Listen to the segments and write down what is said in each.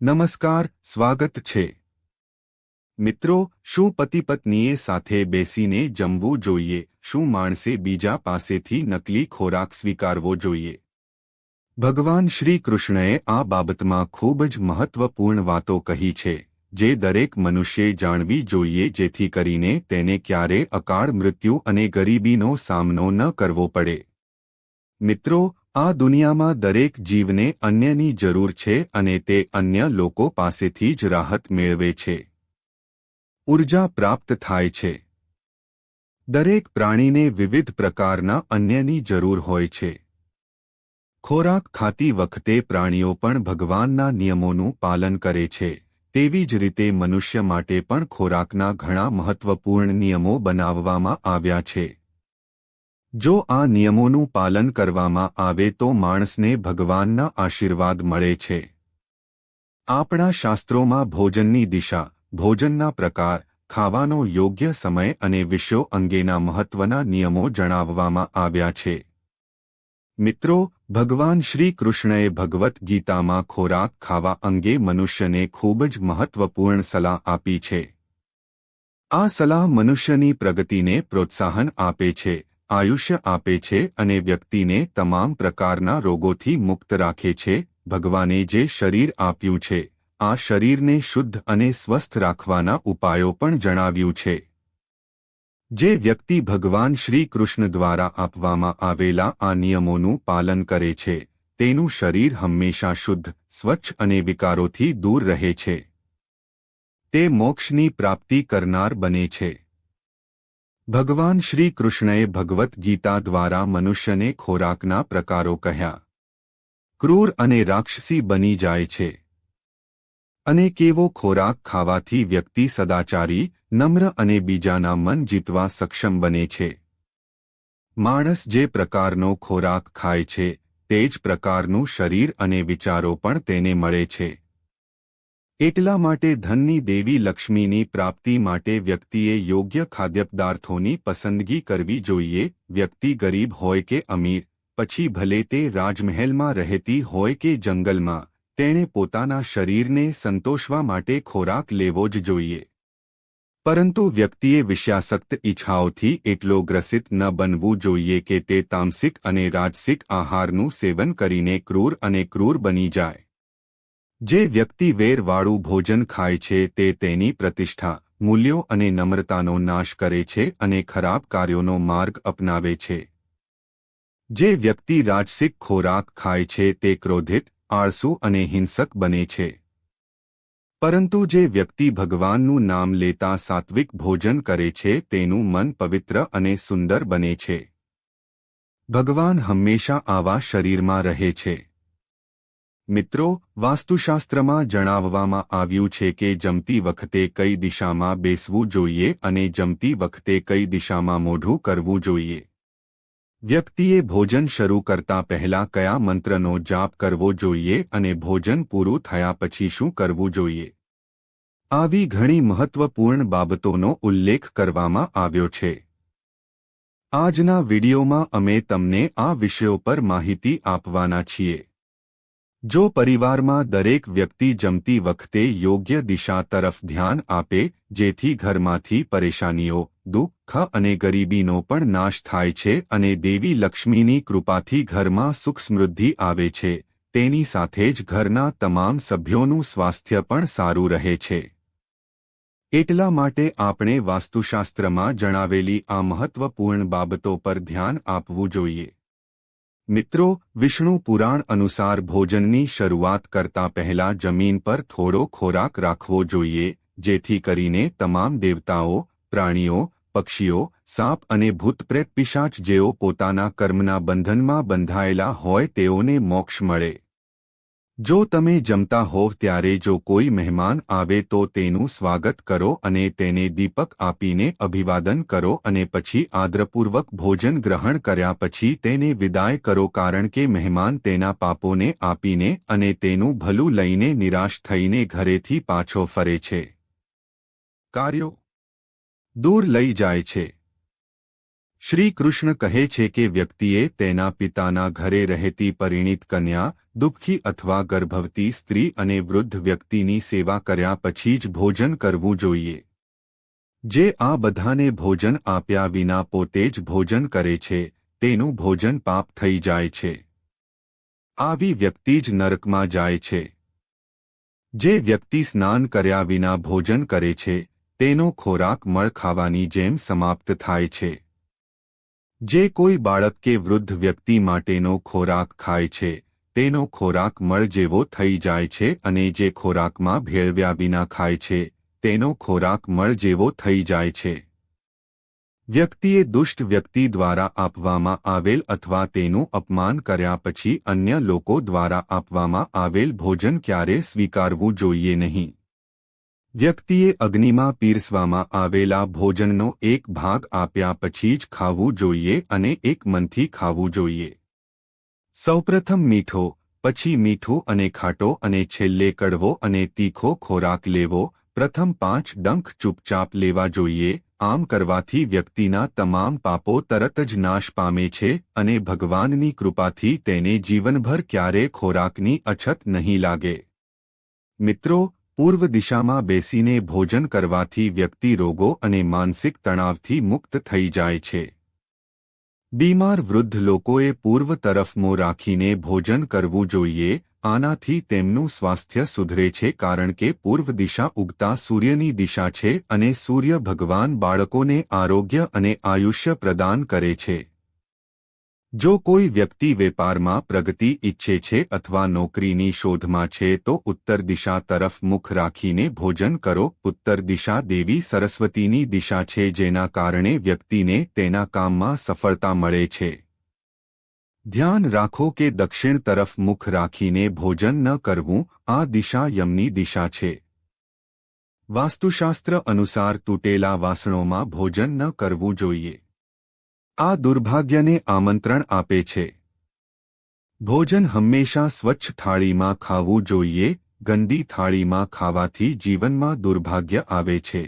નમસ્કાર, સ્વાગત છે. મિત્રો, શું પતિ પત્નીએ સાથે બેસીને જમવું જોઈએ? શું માણસે બીજા પાસેથી નકલી ખોરાક સ્વીકારવો જોઈએ? ભગવાન શ્રી કૃષ્ણએ આ બાબતમાં ખૂબ જ મહત્વપૂર્ણ વાતો કહી છે, જે દરેક મનુષ્યે જાણવી જોઈએ જેથી કરીને તેને ક્યારે અકાળ મૃત્યુ અને ગરીબીનો સામનો ન કરવો પડે. મિત્રો, આ દુનિયામાં દરેક જીવને અન્યની જરૂર છે અને તે અન્ય લોકો પાસેથી જ રાહત મેળવે છે. ઉર્જા પ્રાપ્ત થાય છે. દરેક પ્રાણીને વિવિધ પ્રકારના અન્યની જરૂર હોય છે. ખોરાક ખાતી વખતે પ્રાણીઓ પણ ભગવાનના નિયમોનું પાલન કરે છે. તેવી જ રીતે મનુષ્ય માટે પણ ખોરાકના ઘણા મહત્વપૂર્ણ નિયમો બનાવવામાં આવ્યા છે. જો આ નિયમોનું પાલન કરવામાં આવે તો માણસને ભગવાનના આશીર્વાદ મળે છે. આપણા શાસ્ત્રોમાં ભોજનની દિશા, ભોજનના પ્રકાર, ખાવાનો યોગ્ય સમય અને વિષયો અંગેના મહત્વના નિયમો જણાવવામાં આવ્યા છે. મિત્રો, ભગવાન શ્રી કૃષ્ણએ ભગવદ્ ગીતામાં ખોરાક ખાવા અંગે મનુષ્યને ખૂબ જ મહત્વપૂર્ણ સલાહ આપી છે. આ સલાહ મનુષ્યની પ્રગતિને પ્રોત્સાહન આપે છે, આયુષ્ય આપે છે અને વ્યક્તિને તમામ પ્રકારના રોગોથી મુક્ત રાખે છે. ભગવાને જે શરીર આપ્યું છે, આ શરીરને શુદ્ધ અને સ્વસ્થ રાખવાના ઉપાયો પણ જણાવ્યું છે. જે વ્યક્તિ ભગવાન શ્રી કૃષ્ણ દ્વારા આપવામાં આવેલા આ નિયમોનું પાલન કરે છે, તેનું શરીર હંમેશા શુદ્ધ, સ્વચ્છ અને વિકારોથી દૂર રહે છે. તે મોક્ષની પ્રાપ્તિ કરનાર બને છે. ભગવાન શ્રી કૃષ્ણએ ભગવદ્ ગીતા દ્વારા મનુષ્યને ખોરાકના પ્રકારો કહ્યા. ક્રૂર અને રાક્ષસી બની જાય છે. અને કેવો ખોરાક ખાવાથી વ્યક્તિ સદાચારી, નમ્ર અને બીજાના મન જીતવા સક્ષમ બને છે. માણસ જે પ્રકારનો ખોરાક ખાય છે, તે જ પ્રકારનું શરીર અને વિચારો પણ તેને મળે છે. એટલા માટે ધનની દેવી લક્ષ્મીની પ્રાપ્તિ માટે વ્યક્તિએ યોગ્ય ખાદ્યપદાર્થોની પસંદગી કરવી જોઈએ. વ્યક્તિ ગરીબ હોય કે અમીર, પછી ભલે તે રાજમહેલમાં રહેતી હોય કે જંગલમાં, તેણે પોતાના શરીરને સંતોષવા માટે ખોરાક લેવો જ જોઈએ. પરંતુ વ્યક્તિએ વિષયાસક્ત ઈચ્છાઓથી એટલો ગ્રસિત ન બનવું જોઈએ કે તે તામસિક અને રાજસિક આહારનું સેવન કરીને ક્રૂર અને ક્રૂર બની જાય. જે વ્યક્તિ વેરવાળું ભોજન ખાય છે તે તેની પ્રતિષ્ઠા, મૂલ્યો અને નમ્રતાનો નાશ કરે છે અને ખરાબ કાર્યોનો માર્ગ અપનાવે છે. જે વ્યક્તિ રાજસિક ખોરાક ખાય છે તે ક્રોધિત, આળસુ અને હિંસક બને છે. પરંતુ જે વ્યક્તિ ભગવાનનું નામ લેતા સાત્વિક ભોજન કરે છે તેનું મન પવિત્ર અને સુંદર બને છે. ભગવાન હંમેશા આવા શરીરમાં રહે છે. મિત્રો, વાસ્તુશાસ્ત્રમાં જણાવવામાં આવ્યું છે કે જમતી વખતે કઈ દિશામાં બેસવું જોઈએ અને જમતી વખતે કઈ દિશામાં મોઢું કરવું જોઈએ. વ્યક્તિએ ભોજન શરૂ કરતા પહેલા કયા મંત્રનો જાપ કરવો જોઈએ અને ભોજન પૂરું થયા પછી શું કરવું જોઈએ. આવી ઘણી મહત્વપૂર્ણ બાબતોનો ઉલ્લેખ કરવામાં આવ્યો છે. આજના વિડિયોમાં અમે તમને આ વિષયો પર માહિતી આપવાના છીએ. જો પરિવારમાં દરેક વ્યક્તિ જમતી વખતે યોગ્ય દિશા તરફ ધ્યાન આપે, જેથી ઘરમાંથી પરેશાનીઓ, દુઃખ અને ગરીબીનો પણ નાશ થાય છે અને દેવી લક્ષ્મીની કૃપાથી ઘરમાં સુખ સમૃદ્ધિ આવે છે, તેની સાથે જ ઘરના તમામ સભ્યોનું સ્વાસ્થ્ય પણ સારું રહે છે. એટલા માટે આપણે વાસ્તુશાસ્ત્રમાં જણાવેલી આ મહત્વપૂર્ણ બાબતો પર ધ્યાન આપવું જોઈએ. મિત્રો, વિષ્ણુ પુરાણ અનુસાર ભોજનની શરૂઆત કરતા પહેલા જમીન પર થોડો ખોરાક રાખવો જોઈએ, જેથી કરીને તમામ દેવતાઓ, પ્રાણીઓ, પક્ષીઓ, સાપ અને ભૂતપ્રેત પિશાચ જેઓ પોતાના કર્મના બંધનમાં બંધાયેલા હોય તેઓને મોક્ષ મળે. જો તમે જમતા હોવ ત્યારે જો કોઈ મહેમાન આવે તો તેનું સ્વાગત કરો અને તેને દીપક આપીને અભિવાદન કરો અને પછી આદરપૂર્વક ભોજન ગ્રહણ કર્યા પછી તેને વિદાય કરો, કારણ કે મહેમાન તેના પાપોને આપીને અને તેનું ભલું લઈને નિરાશ થઈને ઘરેથી પાછો ફરે છે. કાર્યો દૂર લઈ જાય છે. શ્રી કૃષ્ણ કહે છે કે વ્યક્તિએ તેના પિતાના ઘરે રહેતી પરિણીત કન્યા, દુઃખી અથવા ગર્ભવતી સ્ત્રી અને વૃદ્ધ વ્યક્તિની સેવા કર્યા પછી જ ભોજન કરવું જોઈએ. જે આ બધાને ભોજન આપ્યા વિના પોતે જ ભોજન કરે છે, તેનું ભોજન પાપ થઈ જાય છે. આવી વ્યક્તિ જ નરકમાં જાય છે. જે વ્યક્તિ સ્નાન કર્યા વિના ભોજન કરે છે, તેનો ખોરાક મળ ખાવાની જેમ સમાપ્ત થાય છે. જે કોઈ બાળક કે વૃદ્ધ વ્યક્તિ માટેનો ખોરાક ખાય છે, તેનો ખોરાક મળ જેવો થઈ જાય છે અને જે ખોરાકમાં ભેળવ્યા વિના ખાય છે, તેનો ખોરાક મળ જેવો થઈ જાય છે. વ્યક્તિએ દુષ્ટ વ્યક્તિ દ્વારા આપવામાં આવેલ અથવા તેનું અપમાન કર્યા પછી અન્ય લોકો દ્વારા આપવામાં આવેલ ભોજન ક્યારે સ્વીકારવું જોઈએ નહીં. વ્યક્તિએ અગ્નિમાં પીરસવામાં આવેલા ભોજનનો એક ભાગ આપ્યા પછી જ ખાવું જોઈએ અને એક મનથી ખાવું જોઈએ. સૌપ્રથમ મીઠો, પછી મીઠું અને ખાટો અને છેલ્લે કડવો અને તીખો ખોરાક લેવો. પ્રથમ 5 ડંખ ચૂપચાપ લેવા જોઈએ. આમ કરવાથી વ્યક્તિના તમામ પાપો તરત જ નાશ પામે છે અને ભગવાનની કૃપાથી તેને જીવનભર ક્યારે ખોરાકની અછત નહીં લાગે. મિત્રો, પૂર્વ દિશામાં બેસીને ભોજન કરવાથી વ્યક્તિ રોગો અને માનસિક તણાવથી મુક્ત થઈ જાય છે. બીમાર વૃદ્ધ લોકોએ પૂર્વ તરફ મોં રાખીને ભોજન કરવું જોઈએ. આનાથી તેમનું સ્વાસ્થ્ય સુધરે છે કારણ કે પૂર્વ દિશા ઉગતા સૂર્યની દિશા છે અને સૂર્ય ભગવાન બાળકોને આરોગ્ય અને આયુષ્ય પ્રદાન કરે છે. જો કોઈ વ્યક્તિ વેપારમાં પ્રગતિ ઈચ્છે છે અથવા નોકરીની શોધમાં છે તો ઉત્તર દિશા તરફ મુખ રાખીને ભોજન કરો. ઉત્તર દિશા દેવી સરસ્વતીની દિશા છે જેના કારણે વ્યક્તિને તેના કામમાં સફળતા મળે છે. ધ્યાન રાખો કે દક્ષિણ તરફ મુખ રાખીને ભોજન ન કરવું. આ દિશા યમની દિશા છે. વાસ્તુશાસ્ત્ર અનુસાર તૂટેલા વાસણોમાં ભોજન ન કરવું જોઈએ. આ દુર્ભાગ્યને આમંત્રણ આપે છે. ભોજન હંમેશા સ્વચ્છ થાળીમાં ખાવું જોઈએ. ગંદી થાળીમાં ખાવાથી જીવનમાં દુર્ભાગ્ય આવે છે.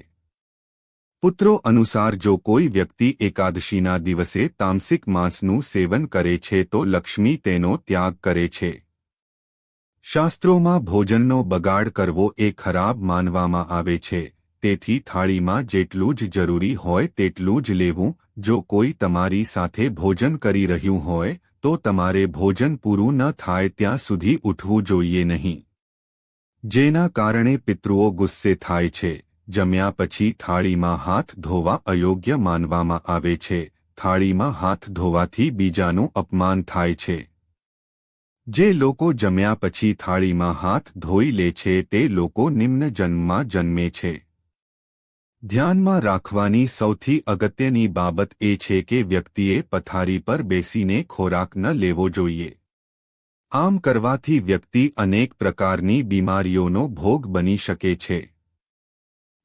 પુત્રો અનુસાર જો કોઈ વ્યક્તિ એકાદશીના દિવસે તામસિક માંસનું સેવન કરે છે તો લક્ષ્મી તેનો ત્યાગ કરે છે. શાસ્ત્રોમાં ભોજનનો બગાડ કરવો એ ખરાબ માનવામાં આવે છે. તેથી થાળીમાં જેટલું જ જરૂરી હોય તેટલું જ લેવું. જો કોઈ તમારી સાથે ભોજન કરી રહ્યું હોય તો તમારે ભોજન પૂરું ન થાય ત્યાં સુધી ઉઠવું જોઈએ નહીં. જેના કારણે પિતૃઓ ગુસ્સે થાય છે. જમ્યા પછી થાળીમાં હાથ ધોવા અયોગ્ય માનવામાં આવે છે. થાળીમાં હાથ ધોવાથી બીજાનું અપમાન થાય છે. જે લોકો જમ્યા પછી થાળીમાં હાથ ધોઈ લે છે તે લોકો નિમ્ન જન્મમાં જન્મે છે. ધ્યાનમાં રાખવાની સૌથી અગત્યની બાબત એ છે કે વ્યક્તિએ પથારી પર બેસીને ખોરાક ન લેવો જોઈએ. આમ કરવાથી વ્યક્તિ અનેક પ્રકારની બીમારીઓનો ભોગ બની શકે છે.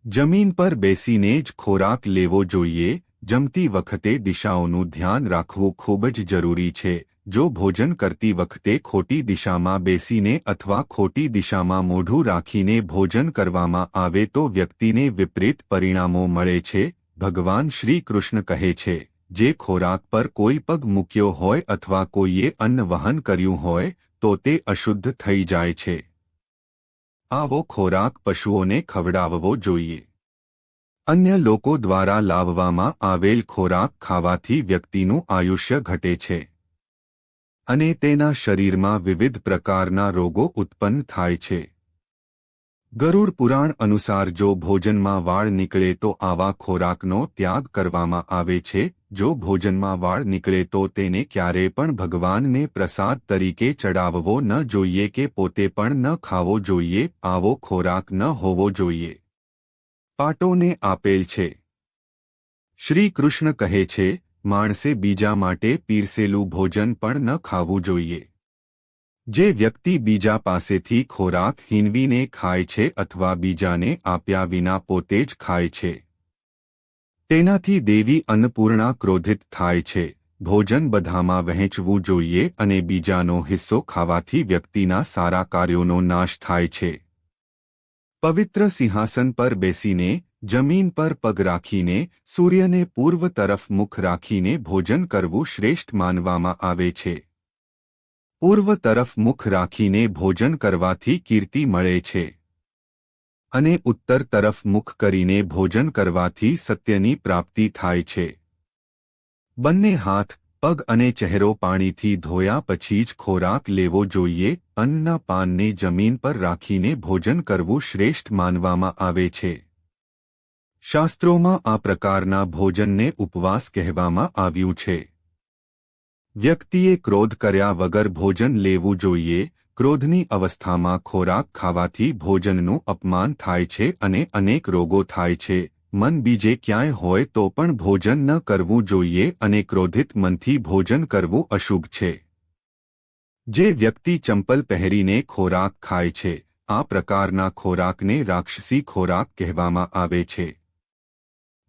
જમીન પર બેસીને જ ખોરાક લેવો જોઈએ. જમતી વખતે દિશાઓનું ધ્યાન રાખવું ખૂબ જ જરૂરી છે. જો ભોજન કરતી વખતે ખોટી દિશામાં બેસીને અથવા ખોટી દિશામાં મોઢું રાખીને ભોજન કરવામાં આવે તો વ્યક્તિને વિપરીત પરિણામો મળે છે. ભગવાન શ્રી કૃષ્ણ કહે છે, જે ખોરાક પર કોઈ પગ મૂક્યો હોય અથવા કોઈએ અન્ન વહન કર્યું હોય તો તે અશુદ્ધ થઈ જાય છે. આવો ખોરાક પશુઓને ખવડાવવો જોઈએ. અન્ય લોકો દ્વારા લાવવામાં આવેલ ખોરાક ખાવાથી વ્યક્તિનું આયુષ્ય ઘટે છે અને તેના શરીરમાં વિવિધ પ્રકારના રોગો ઉત્પન્ન થાય છે. ગરુડ પુરાણ અનુસાર જો ભોજનમાં વાળ નીકળે તો આવા ખોરાકનો ત્યાગ કરવામાં આવે છે. જો ભોજનમાં વાળ નીકળે તો તેને ક્યારે પણ ભગવાનને પ્રસાદ તરીકે ચડાવવો ન જોઈએ કે પોતે પણ ન ખાવો જોઈએ. આવો ખોરાક ન હોવો જોઈએ. પાટોને આપેલ છે. શ્રી કૃષ્ણ કહે છે, માણસે બીજા માટે પીરસેલું ભોજન પણ ન ખાવું જોઈએ. જે વ્યક્તિ બીજા પાસેથી ખોરાક હીનવીને ખાય છે અથવા બીજાને આપ્યા વિના પોતે જ ખાય છે, તેનાથી દેવી અન્નપૂર્ણા ક્રોધિત થાય છે. ભોજન બધામાં વહેંચવું જોઈએ અને બીજાનો હિસ્સો ખાવાથી વ્યક્તિના સારા કાર્યોનો નાશ થાય છે. પવિત્ર સિંહાસન પર બેસીને જમીન પર પગ રાખીને સૂર્યને પૂર્વ તરફ મુખ રાખીને ભોજન કરવું શ્રેષ્ઠ માનવામાં આવે છે. પૂર્વ તરફ મુખ રાખીને ભોજન કરવાથી કીર્તિ મળે છે અને ઉત્તર તરફ મુખ કરીને ભોજન કરવાથી સત્યની પ્રાપ્તિ થાય છે. બંને હાથ, પગ અને ચહેરો પાણીથી ધોયા પછી જ ખોરાક લેવો જોઈએ. અન્નના પાનને જમીન પર રાખીને ભોજન કરવું શ્રેષ્ઠ માનવામાં આવે છે. શાસ્ત્રોમાં આ પ્રકારના ભોજનને ઉપવાસ કહેવામાં આવ્યું છે. વ્યક્તિએ ક્રોધ કર્યા વગર ભોજન લેવું જોઈએ. ક્રોધની અવસ્થામાં ખોરાક ખાવાથી ભોજનનું અપમાન થાય છે અને અનેક રોગો થાય છે. મન બીજે ક્યાંય હોય તો પણ ભોજન ન કરવું જોઈએ અને ક્રોધિત મનથી ભોજન કરવું અશુભ છે. જે વ્યક્તિ ચંપલ પહેરીને ખોરાક ખાય છે, આ પ્રકારના ખોરાકને રાક્ષસી ખોરાક કહેવામાં આવે છે.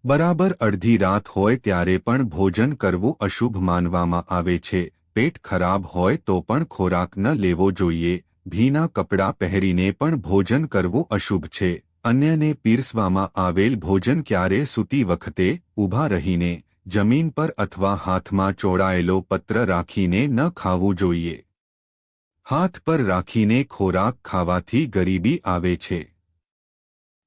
બરાબર અડધી રાત હોય ત્યારે પણ ભોજન કરવું અશુભ માનવામાં આવે છે. પેટ ખરાબ હોય તો પણ ખોરાક ન લેવો જોઈએ. ભીના કપડાં પહેરીને પણ ભોજન કરવું અશુભ છે. અન્યને પીરસવામાં આવેલ ભોજન ક્યારે સૂતી વખતે ઊભા રહીને જમીન પર અથવા હાથમાં ચોળાયેલો પત્ર રાખીને ન ખાવું જોઈએ. હાથ પર રાખીને ખોરાક ખાવાથી ગરીબી આવે છે.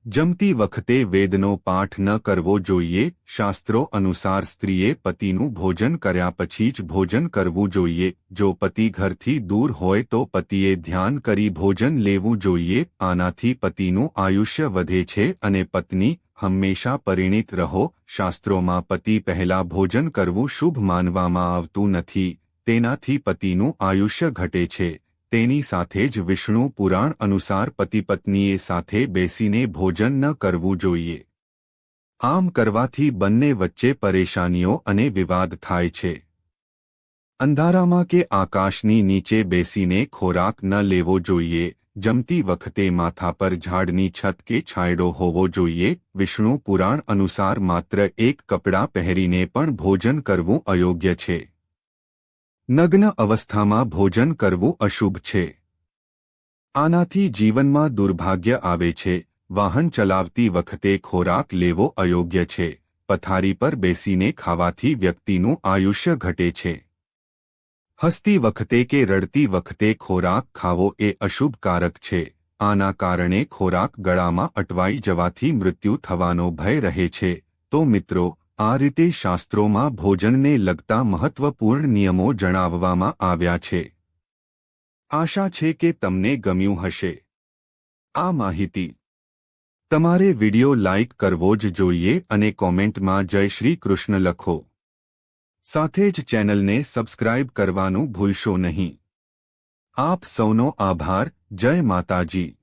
જમતી વખતે વેદનો પાઠ ન કરવો જોઈએ. શાસ્ત્રો અનુસાર સ્ત્રીએ પતિનું ભોજન કર્યા પછી જ ભોજન કરવું જોઈએ. જો પતિ ઘરથી દૂર હોય તો પતિએ ધ્યાન કરી ભોજન લેવું જોઈએ. આનાથી પતિનું આયુષ્ય વધે છે અને પત્ની હંમેશા પરિણીત રહો. શાસ્ત્રોમાં પતિ પહેલા ભોજન કરવું શુભ માનવામાં આવતું નથી. તેનાથી પતિનું આયુષ્ય ઘટે છે. તેની સાથે જ વિષ્ણુ પુરાણ અનુસાર પતિ પત્નીએ સાથે બેસીને ભોજન ન કરવું જોઈએ. આમ કરવાથી બંને વચ્ચે પરેશાનીઓ અને વિવાદ થાય છે. અંધારામાં કે આકાશની નીચે બેસીને ખોરાક ન લેવો જોઈએ. જમતી વખતે માથા પર ઝાડની છત કે છાંયડો હોવો જોઈએ. વિષ્ણુ પુરાણ અનુસાર માત્ર એક કપડાં પહેરીને પણ ભોજન કરવું અયોગ્ય છે. નગ્ન અવસ્થામાં ભોજન કરવું અશુભ છે. આનાથી જીવનમાં દુર્ભાગ્ય આવે છે. વાહન ચલાવતી વખતે ખોરાક લેવો અયોગ્ય છે. પથારી પર બેસીને ખાવાથી વ્યક્તિનું આયુષ્ય ઘટે છે. હસતી વખતે કે રડતી વખતે ખોરાક ખાવો એ અશુભકારક છે. આના કારણે ખોરાક ગળામાં અટવાઈ જવાથી મૃત્યુ થવાનો ભય રહે છે. તો મિત્રો, આ રીતે શાસ્ત્રોમાં ભોજનને લગતા મહત્વપૂર્ણ નિયમો જણાવવામાં આવ્યા છે. આશા છે કે તમને ગમ્યું હશે આ માહિતી. તમારે વિડિયો લાઇક કરવો જ જોઈએ અને કોમેન્ટમાં જય શ્રી કૃષ્ણ લખો. સાથે જ ચેનલને સબસ્ક્રાઇબ કરવાનું ભૂલશો નહીં. આપ સૌનો આભાર. જય માતાજી.